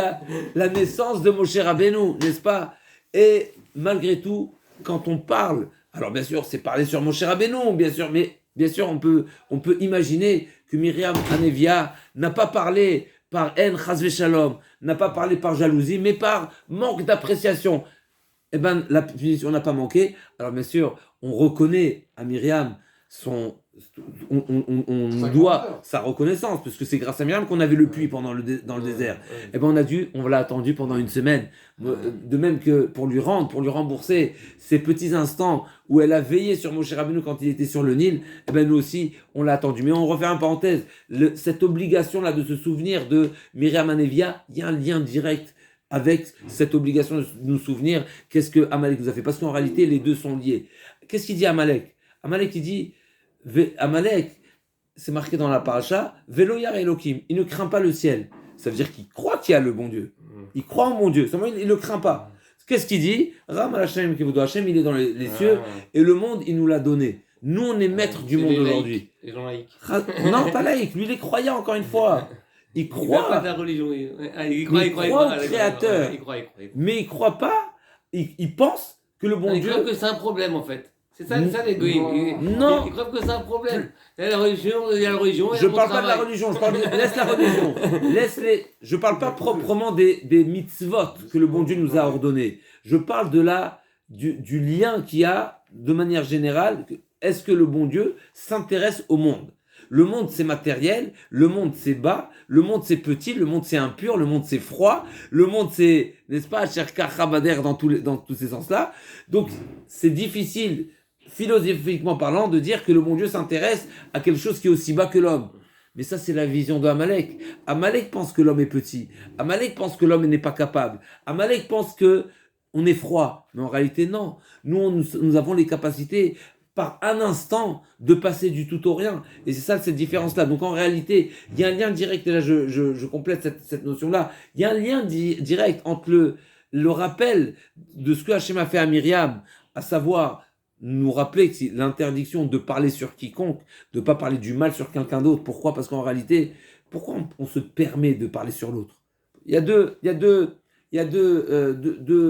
la naissance de Moshe Rabbeinu, n'est-ce pas? Et malgré tout, quand on parle, alors bien sûr c'est parler sur Moshe Rabbeinu, bien sûr, mais bien sûr on peut imaginer que Myriam Anevia n'a pas parlé par haine, chas v'shalom, n'a pas parlé par jalousie, mais par manque d'appréciation. Eh ben la punition n'a pas manqué. Alors bien sûr, on reconnaît à Myriam on doit sa reconnaissance, parce que c'est grâce à Myriam qu'on avait le puits dans le désert. Et ben on l'a attendu pendant une semaine. De même que pour lui rembourser ces petits instants où elle a veillé sur Moshe Rabbeinu quand il était sur le Nil, et ben nous aussi on l'a attendu. Mais on refait une parenthèse, cette obligation là de se souvenir de Myriam Anevia, il y a un lien direct avec cette obligation de nous souvenir qu'est-ce que Amalek nous a fait, parce qu'en réalité les deux sont liés. Qu'est-ce qu'il dit Amalek? Amalek il dit Amalek, c'est marqué dans la paracha, Velo Yar Elokim, il ne craint pas le ciel. Ça veut dire qu'il croit qu'il y a le bon Dieu. Il croit en mon Dieu, seulement il ne le craint pas. Qu'est-ce qu'il dit? Ram Hashem Kivudo Hashem, il est dans les cieux, et le monde, il nous l'a donné. Nous, on est maîtres du monde aujourd'hui. Les gens laïcs. Non, pas laïcs, lui, il est croyant, encore une fois. Il croit. Pas de la religion. Il croit au Créateur. Mais il croit pas, il pense que le bon Dieu. Il croit que c'est un problème, en fait. C'est ça l'égoïsme. Non. Il croit que c'est un problème. Il y a la religion, Je parle pas de la religion, laisse la religion. Je parle pas proprement des mitzvot que le bon Dieu nous a ordonnés. Je parle du lien qu'il y a de manière générale. Est-ce que le bon Dieu s'intéresse au monde? Le monde c'est matériel, le monde c'est bas, le monde c'est petit, le monde c'est impur, le monde c'est froid, le monde c'est, n'est-ce pas, Cherka Chabader dans tous ces sens-là. Donc c'est difficile, philosophiquement parlant, de dire que le bon Dieu s'intéresse à quelque chose qui est aussi bas que l'homme. Mais ça, c'est la vision de Amalek. Amalek pense que l'homme est petit. Amalek pense que l'homme n'est pas capable. Amalek pense que on est froid. Mais en réalité, non. Nous avons les capacités, par un instant, de passer du tout au rien. Et c'est ça, cette différence-là. Donc, en réalité, il y a un lien direct, et là, je complète cette notion-là. Il y a un lien direct entre le rappel de ce que Hachem a fait à Myriam, à savoir nous rappeler que c'est l'interdiction de parler sur quiconque, de ne pas parler du mal sur quelqu'un d'autre. Pourquoi ? Parce qu'en réalité, pourquoi on se permet de parler sur l'autre ? Il y a deux,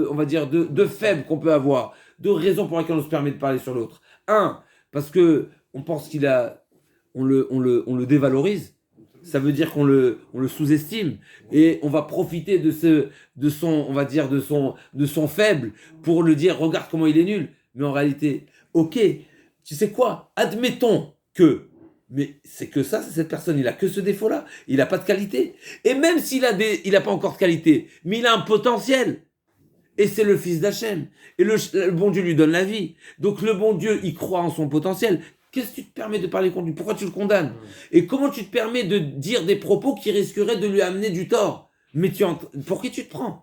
on va dire, deux faibles qu'on peut avoir, deux raisons pour lesquelles on se permet de parler sur l'autre. Un, parce que on pense on le dévalorise. Ça veut dire qu'on le sous-estime et on va profiter de son faible pour le dire, regarde comment il est nul. Mais en réalité, ok, tu sais quoi, admettons mais c'est que ça, c'est cette personne, il a que ce défaut-là, il n'a pas de qualité. Et même s'il a pas encore de qualité, mais il a un potentiel. Et c'est le fils d'Hachem. Et le bon Dieu lui donne la vie. Donc le bon Dieu, il croit en son potentiel. Qu'est-ce que tu te permets de parler contre lui ? Pourquoi tu le condamnes ? Et comment tu te permets de dire des propos qui risqueraient de lui amener du tort ? Mais pour qui tu te prends ?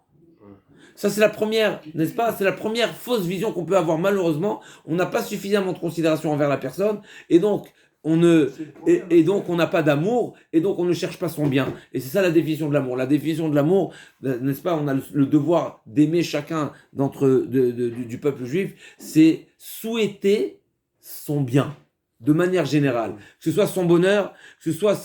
Ça, c'est la première, n'est-ce pas ? C'est la première fausse vision qu'on peut avoir. Malheureusement, on n'a pas suffisamment de considération envers la personne. Et donc, on n'a pas d'amour. Et donc, on ne cherche pas son bien. Et c'est ça la définition de l'amour. La définition de l'amour, n'est-ce pas ? On a le devoir d'aimer chacun du peuple juif. C'est souhaiter son bien. De manière générale. Que ce soit son bonheur, que ce soit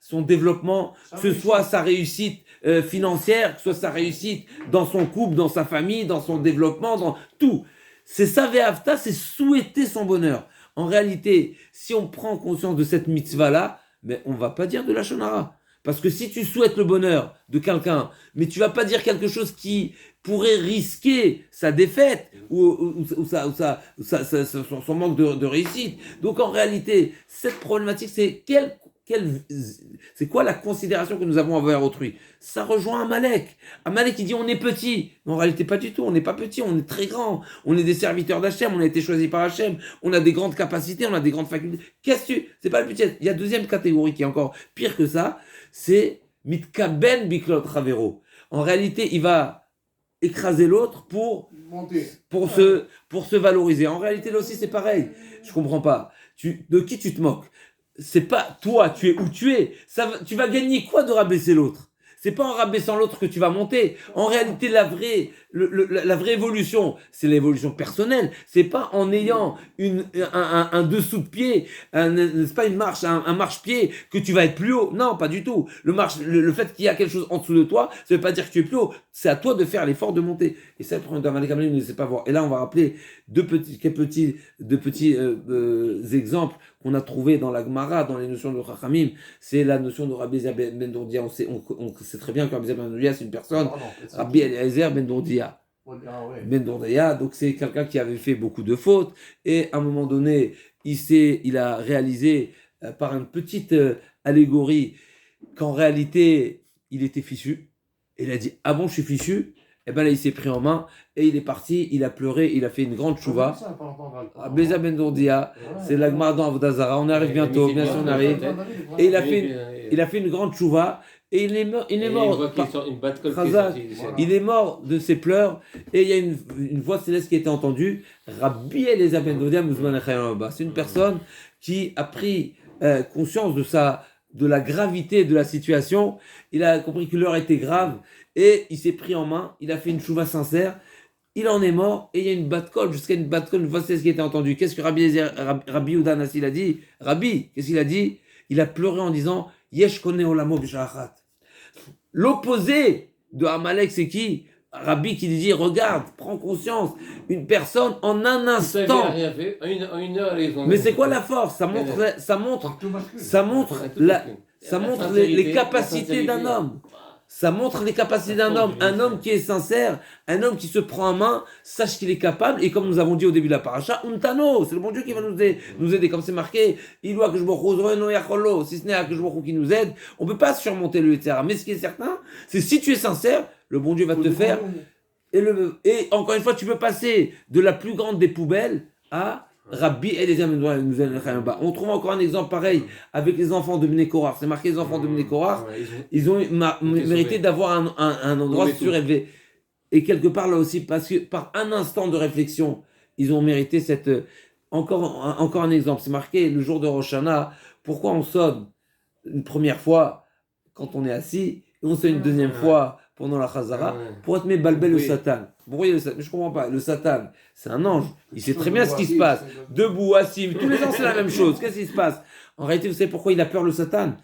son développement, que ce soit sa réussite financière, que ce soit sa réussite dans son couple, dans sa famille, dans son développement, dans tout. C'est ça, Ve'avta, c'est souhaiter son bonheur. En réalité, si on prend conscience de cette mitzvah-là, mais on va pas dire de la shonara. Parce que si tu souhaites le bonheur de quelqu'un, mais tu vas pas dire quelque chose qui pourrait risquer sa défaite ou son manque de réussite. Donc en réalité, cette problématique, c'est c'est quoi la considération que nous avons envers autrui ? Ça rejoint Amalek. Amalek, il dit on est petit. Mais en réalité, pas du tout. On n'est pas petit, on est très grand. On est des serviteurs d'Hachem, on a été choisis par Hachem. On a des grandes capacités, on a des grandes facultés. C'est pas le petit. Il y a deuxième catégorie qui est encore pire que ça. C'est mitkaben biklot ravero. En réalité, il va écraser l'autre pour se valoriser. En réalité, là aussi, c'est pareil. Je comprends pas. De qui tu te moques ? C'est pas toi, tu es où tu es. Tu vas gagner quoi de rabaisser l'autre ? C'est pas en rabaissant l'autre que tu vas monter. En réalité, la vraie évolution, c'est l'évolution personnelle. C'est pas en ayant un dessous de pied, n'est-ce pas, une marche, un marche-pied que tu vas être plus haut. Non, pas du tout. Le fait qu'il y a quelque chose en dessous de toi, ça veut pas dire que tu es plus haut. C'est à toi de faire l'effort de monter. Et ça, le problème d'Amalek, il ne sait pas voir. Et là, on va rappeler deux petits exemples qu'on a trouvé dans la Gemara, dans les notions de Chachamim. C'est la notion de Rabbi Eliezer ben Dourdia. On sait très bien que Rabbi Eliezer ben Dourdia, c'est une personne. Rabbi Eliezer ben Dourdia. Ben Dourdia, donc c'est quelqu'un qui avait fait beaucoup de fautes. Et à un moment donné, il a réalisé par une petite allégorie qu'en réalité, il était fichu. Et il a dit, ah bon, je suis fichu ? Et bien là, il s'est pris en main et il est parti, il a pleuré, il a fait une grande chouva. Beza Ben Dourdia, c'est la Gemara dans Avodazara, on arrive bientôt, bien sûr on arrive. Et il a fait une grande chouva et il est mort. Il est mort de ses pleurs et il y a une voix céleste qui a été entendue. Rabbi Eliezer Ben Dourdia Muzman Echayim Haba. C'est une personne qui a pris conscience de la gravité de la situation. Il a compris que l'heure était grave. Et il s'est pris en main, il a fait une chouva sincère, il en est mort, et il y a une batkol, jusqu'à une batkol, une voix céleste qui a été entendue. Qu'est-ce que Rabbi Yehuda Hanassi il a dit ? Rabbi, qu'est-ce qu'il a dit ? Il a pleuré en disant Yesh kone olamo b'sha'achat. L'opposé de Amalek, c'est qui ? Rabbi qui lui dit regarde, prends conscience, une personne en un instant. Mais c'est quoi la force ? Ça montre les capacités d'un homme. Ça montre les capacités d'un homme. Un homme qui est sincère, un homme qui se prend en main, sache qu'il est capable. Et comme nous avons dit au début de la paracha, Untano, c'est le bon Dieu qui va nous aider. Comme c'est marqué, si ce n'est Akashbochou qui nous aide, on ne peut pas surmonter le etc. Mais ce qui est certain, c'est si tu es sincère, le bon Dieu va te faire. Et encore une fois, tu peux passer de la plus grande des poubelles à Rabbi Eliezer Ben on trouve encore un exemple pareil avec les enfants de Bnei Korach. C'est marqué les enfants de Bnei Korach. Ils ont mérité d'avoir un endroit surélevé. Et quelque part là aussi, parce que par un instant de réflexion, ils ont mérité cette. Encore un exemple. C'est marqué le jour de Rosh Hashanah. Pourquoi on sonne une première fois quand on est assis et on sonne une deuxième fois pendant la Chazara pour être balbel le Satan. Mais je comprends pas. Le Satan, c'est un ange. Il sait très bien ce qui se passe. Debout, assis. Tous les ans, c'est la même chose. Qu'est-ce qui se passe? En réalité, vous savez pourquoi il a peur, le Satan?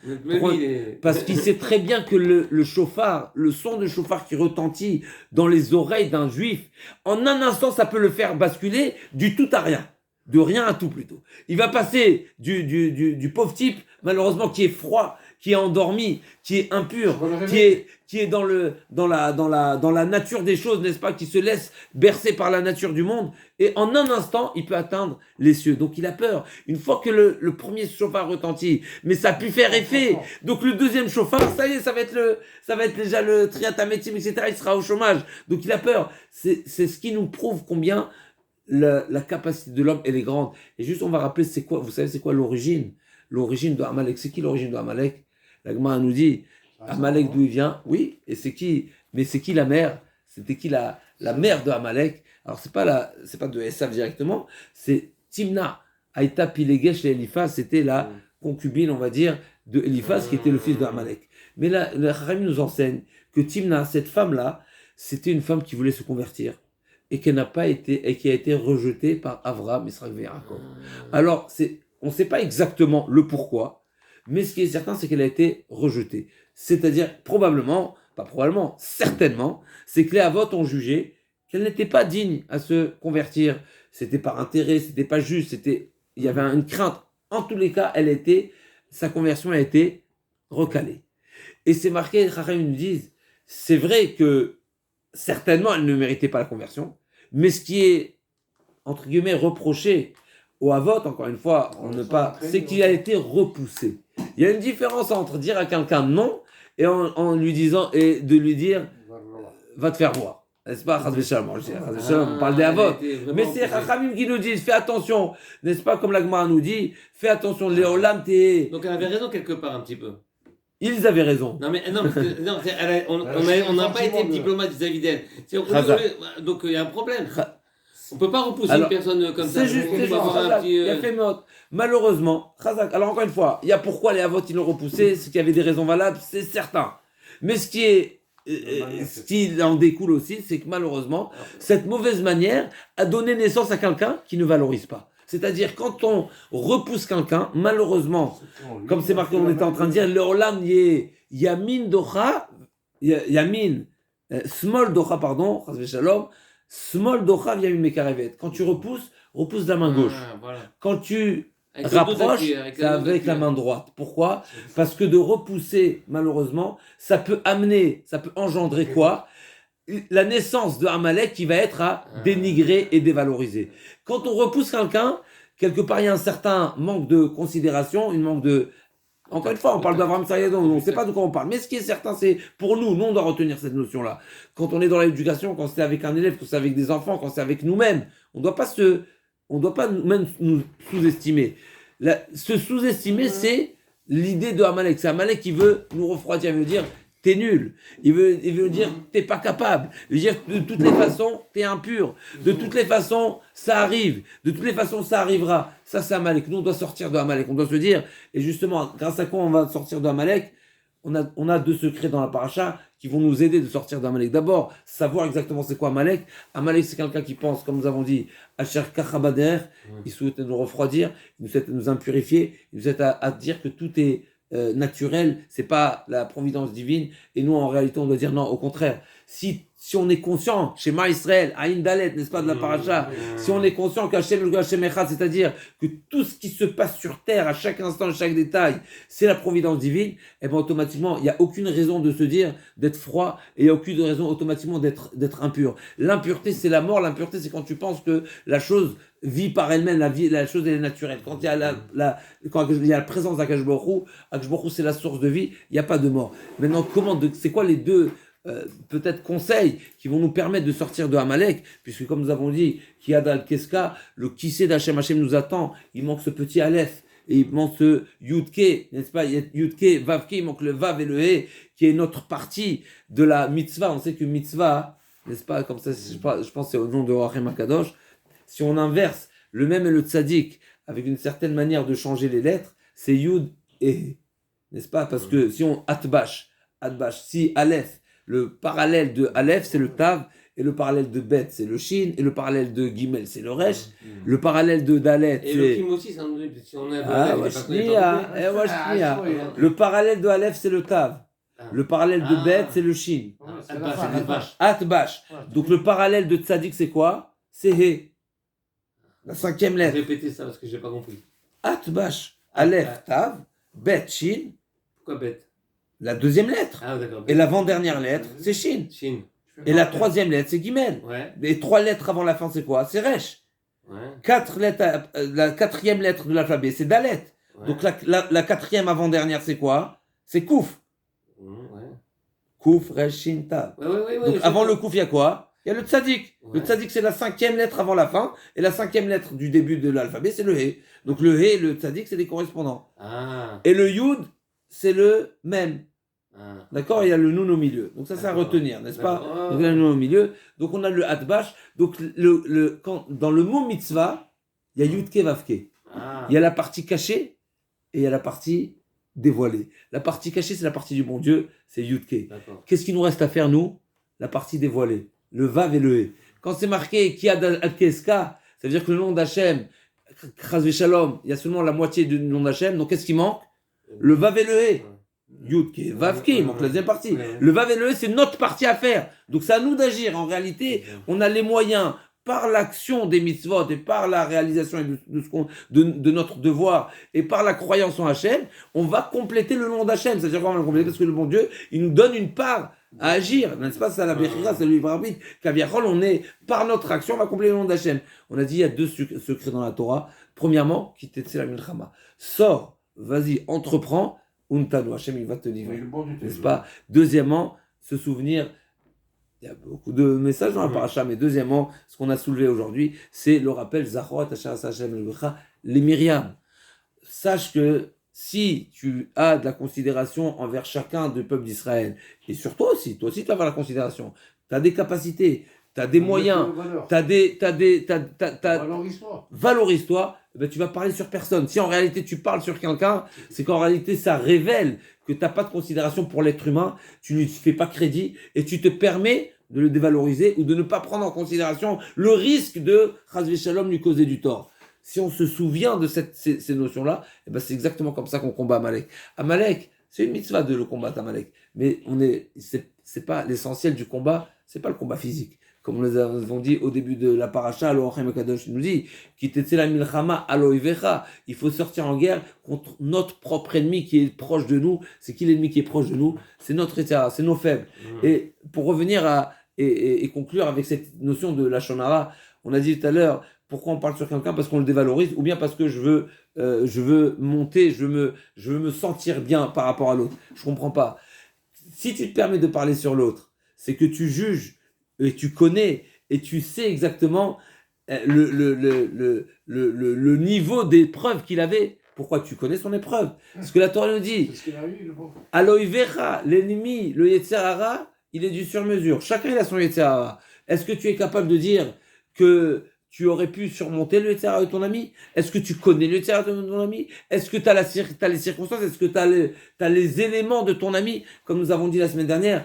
Parce qu'il sait très bien que le chauffard, le son de chauffard qui retentit dans les oreilles d'un juif, en un instant, ça peut le faire basculer du tout à rien. De rien à tout, plutôt. Il va passer du pauvre type, malheureusement, qui est froid, qui est endormi, qui est impur, qui est dans la nature des choses, n'est-ce pas, qui se laisse bercer par la nature du monde, et en un instant, il peut atteindre les cieux. Donc il a peur. Une fois que le premier chauffard retentit, mais ça a pu faire effet. Donc le deuxième chauffard, ça y est, ça va être déjà le triatamétim, etc. Il sera au chômage. Donc il a peur. C'est ce qui nous prouve combien la capacité de l'homme, elle est grande. Et juste, on va rappeler, c'est quoi, vous savez, c'est quoi l'origine? L'origine de Amalek. C'est qui l'origine de Amalek? La Gemara nous dit, Amalek, d'où il vient? Oui, et c'est qui? Mais c'est qui la mère? C'était qui la mère de Amalek? Alors, c'est pas de Esav directement, c'est Timna. Aïta Pilegesh et Eliphaz, c'était la concubine, on va dire, de Eliphaz, qui était le fils de Amalek. Mais là, le Chachamim nous enseigne que Timna, cette femme-là, c'était une femme qui voulait se convertir et qui n'a pas été, et qui a été rejetée par Avraham, Israël et Yaakov. Alors, on ne sait pas exactement le pourquoi, mais ce qui est certain, c'est qu'elle a été rejetée. C'est-à-dire, certainement, c'est que les Avot ont jugé qu'elle n'était pas digne à se convertir. C'était par intérêt, c'était pas juste, il y avait une crainte. En tous les cas, sa conversion a été recalée. Et c'est marqué, les Chachamim nous disent, c'est vrai que certainement, elle ne méritait pas la conversion, mais ce qui est, entre guillemets, reproché au Havot, encore une fois, c'est qu'il a été repoussé. Il y a une différence entre dire à quelqu'un non et en lui disant, et de lui dire, va te faire voir. N'est-ce pas? On parle des Havot. Mais c'est Chachamim qui nous disent, fais attention, n'est-ce pas, comme la Gemara nous dit, fais attention, Léolam, Donc elle avait raison quelque part un petit peu. Ils avaient raison. Non, on n'a pas été diplomate vis-à-vis d'elle. Donc il y a un problème. On ne peut pas repousser une personne comme ça. C'est juste, il a fait mot. Malheureusement, Chazak. Alors encore une fois, il y a pourquoi les Havot ils l'ont repoussé, c'est qu'il y avait des raisons valables, c'est certain. Mais ce qui en découle aussi, c'est que malheureusement, cette mauvaise manière a donné naissance à quelqu'un qui ne valorise pas. C'est-à-dire, quand on repousse quelqu'un, malheureusement, comme c'est marqué, on était en train de dire, le olam yamin docha, small docha, pardon, shalom, small docha yamin mekarevet. Quand tu repousse de la main gauche. Voilà. Quand tu rapproches, c'est avec la main droite. Pourquoi? Parce que de repousser, malheureusement, ça peut engendrer quoi? La naissance de Amalek qui va être à dénigrer et dévaloriser. Quand on repousse quelqu'un, quelque part il y a un certain manque de considération, une manque de... Encore une fois, on parle d'Avraham Sayadon, on ne sait pas de quoi on parle. Mais ce qui est certain, c'est pour nous, on doit retenir cette notion-là. Quand on est dans l'éducation, quand c'est avec un élève, quand c'est avec des enfants, quand c'est avec nous-mêmes, on ne doit pas nous-mêmes nous sous-estimer. Se sous-estimer, c'est l'idée de Amalek. C'est Amalek qui veut nous refroidir, il veut dire... T'es nul. Il veut dire t'es pas capable. Il veut dire de toutes les façons t'es impur. De toutes les façons ça arrive. De toutes les façons ça arrivera. Ça c'est Amalek. Nous on doit sortir de Amalek. On doit se dire, et justement grâce à quoi on va sortir de Amalek? On a deux secrets dans la paracha qui vont nous aider de sortir d'Amalek. D'abord, savoir exactement c'est quoi Amalek. Amalek, c'est quelqu'un qui pense, comme nous avons dit, Asher Kachabader, il souhaite nous refroidir, il souhaite nous impurifier, il souhaite à dire que tout est naturel, c'est pas la providence divine. Et nous, en réalité, on doit dire non, au contraire. Si si on est conscient, chez Ma Israël, Aïn Dalet, n'est-ce pas, de la paracha, si on est conscient qu'Hachem Echad, c'est-à-dire que tout ce qui se passe sur terre, à chaque instant, à chaque détail, c'est la providence divine, et bien automatiquement, il n'y a aucune raison de se dire d'être froid, et il n'y a aucune raison automatiquement d'être impur. L'impureté, c'est la mort, l'impureté, c'est quand tu penses que la chose vit par elle-même, la chose elle est naturelle. Quand il y a quand il y a la présence d'Akash Baruch Hu, c'est la source de vie, il n'y a pas de mort. Maintenant, c'est quoi les deux peut-être conseils qui vont nous permettre de sortir de Amalek, puisque comme nous avons dit, Kiyad Keska, le Kissé d'Hachem, Hachem nous attend, il manque ce petit Aleph, et il manque ce Yudke, n'est-ce pas, Yudke, Vavke, il manque le Vav et le He, qui est notre partie de la mitzvah. On sait que mitzvah, n'est-ce pas, comme ça, je pense que c'est au nom de Rachem Akadosh, si on inverse le même et le tzaddik avec une certaine manière de changer les lettres, c'est Yud et He, n'est-ce pas, parce que si on Atbash, si Aleph, le parallèle de Aleph, c'est le Tav, et le parallèle de Bet, c'est le Shin, et le parallèle de Gimel, c'est le Resh, le parallèle de Dalet, c'est... Et le Kim aussi, c'est un peu... Si on a le parallèle de Aleph, c'est le Tav. Le parallèle de Bet, c'est le Shin. Atbash. Donc le parallèle de Tzadik, c'est quoi? C'est He. La cinquième lettre. Répétez ça, parce que je n'ai pas compris. Atbash. Aleph, Tav, Bet, Shin. Pourquoi Bet? La deuxième lettre. Ah, d'accord. Et l'avant-dernière lettre, c'est Shin. Et la troisième lettre, c'est Gimel. Ouais. Les trois lettres avant la fin, c'est quoi? C'est Resh. Ouais. Quatre lettres, la quatrième lettre de l'alphabet, c'est Dalet. Ouais. Donc la quatrième avant-dernière, c'est quoi? C'est Kouf. Ouais. Kouf, Resh, Shin, Tav. Ouais, donc avant le Kouf, il y a quoi? Il y a le Tzadik. Ouais. Le Tzadik, c'est la cinquième lettre avant la fin. Et la cinquième lettre du début de l'alphabet, c'est le He. Donc le He et le Tzadik, c'est des correspondants. Ah. Et le Yud, c'est le même. Ah. D'accord, il y a le Nun au milieu. Donc ça, c'est à retenir, n'est-ce pas? Donc il y a le Nun au milieu. Donc on a le Atbash. Donc dans le mot mitzvah, il y a Yudke Vavke. Ah. Il y a la partie cachée et il y a la partie dévoilée. La partie cachée, c'est la partie du bon Dieu, c'est Yudke. Qu'est-ce qu'il nous reste à faire, nous? La partie dévoilée. Le Vav et le He. Quand c'est marqué Kiyad Keska, ça veut dire que le nom d'Hachem, Chaz Shalom, il y a seulement la moitié du nom d'Hachem. Donc qu'est-ce qui manque? Le Vav et le He. Yudke, Vavke, il manque la deuxième partie. Le Vav et le He, c'est notre partie à faire. Donc c'est à nous d'agir. En réalité, on a les moyens, par l'action des mitzvot et par la réalisation de notre devoir et par la croyance en Hachem, on va compléter le nom d'Hachem. C'est-à-dire qu'on va le compléter parce que le bon Dieu, il nous donne une part à agir. N'est-ce pas? C'est la Bechira, c'est le libre arbitre. Kaviachol, on est, par notre action, on va compléter le nom d'Hachem. On a dit, il y a deux secrets dans la Torah. Premièrement, Kitetse la Milchama. Sors, vas-y, entreprends. Untanu, Hachem, il va te livrer. N'est-ce pas? Deuxièmement, se souvenir, il y a beaucoup de messages dans la paracha, mais deuxièmement, ce qu'on a soulevé aujourd'hui, c'est le rappel, Zachor, Tachar, Hachem, les Myriam. Sache que si tu as de la considération envers chacun du peuple d'Israël, et sur toi aussi tu vas avoir la considération, tu as des capacités, tu as des moyens, valorise-toi, ben tu vas parler sur personne. Si en réalité tu parles sur quelqu'un, c'est qu'en réalité ça révèle que tu n'as pas de considération pour l'être humain, tu ne lui fais pas crédit et tu te permets de le dévaloriser ou de ne pas prendre en considération le risque de Chaz Shalom lui causer du tort. Si on se souvient de ces notions-là, eh ben c'est exactement comme ça qu'on combat Amalek. Amalek, c'est une mitzvah de le combattre Amalek, mais c'est pas l'essentiel du combat, c'est pas le combat physique. Comme nous avons dit au début de la paracha, le Rachem Akadosh nous dit, Kitetsela milchama aloivecha, il faut sortir en guerre contre notre propre ennemi qui est proche de nous. C'est qui l'ennemi qui est proche de nous? C'est notre état, c'est nos faibles. Et pour revenir et conclure avec cette notion de la shonara, on a dit tout à l'heure, pourquoi on parle sur quelqu'un? Parce qu'on le dévalorise, ou bien parce que je veux monter, je veux me sentir bien par rapport à l'autre. Je comprends pas. Si tu te permets de parler sur l'autre, c'est que tu juges et tu connais et tu sais exactement le niveau d'épreuve qu'il avait. Pourquoi? Tu connais son épreuve. Parce que la Torah nous dit, Aloïvecha, l'ennemi, le Yetzer Hara, il est du sur-mesure. Chacun il a son Yetzer Hara. Est-ce que tu es capable de dire que tu aurais pu surmonter le Yetzer Hara de ton ami? Est-ce que tu connais le Yetzer Hara de ton ami? Est-ce que tu as les circonstances? Est-ce que tu as les éléments de ton ami? Comme nous avons dit la semaine dernière,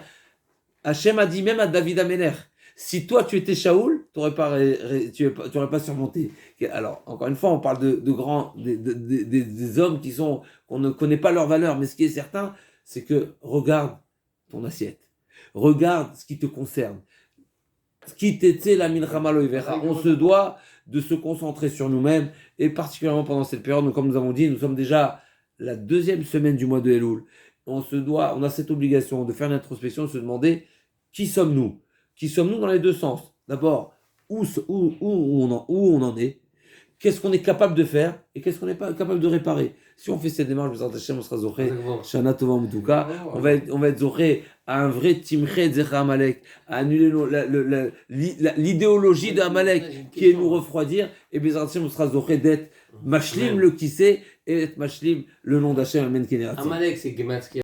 Hachem a dit même à David Améler, si toi tu étais Shaoul, tu n'aurais pas surmonté. Alors, encore une fois, on parle des hommes qu'on ne connaît pas leur valeur, mais ce qui est certain, c'est que regarde ton assiette. Regarde ce qui te concerne. On se doit de se concentrer sur nous-mêmes, et particulièrement pendant cette période, comme nous avons dit, nous sommes déjà la deuxième semaine du mois de Elul. On a cette obligation de faire une introspection, de se demander qui sommes-nous? Qui sommes-nous dans les deux sens? D'abord, où on en est? Qu'est-ce qu'on est capable de faire et qu'est-ce qu'on n'est pas capable de réparer? Si on fait cette démarche, on sera zoré, Shana Tova Moutuka, on va être zoré à un vrai Timchet Zecha Amalek, à annuler l'idéologie d'Amalek qui est nous refroidir, et bien on sera zoré d'être Mashlim le Kissé et d'être Mashlim le nom d'Hachem Amen Kenerat. Amalek, c'est Gematria.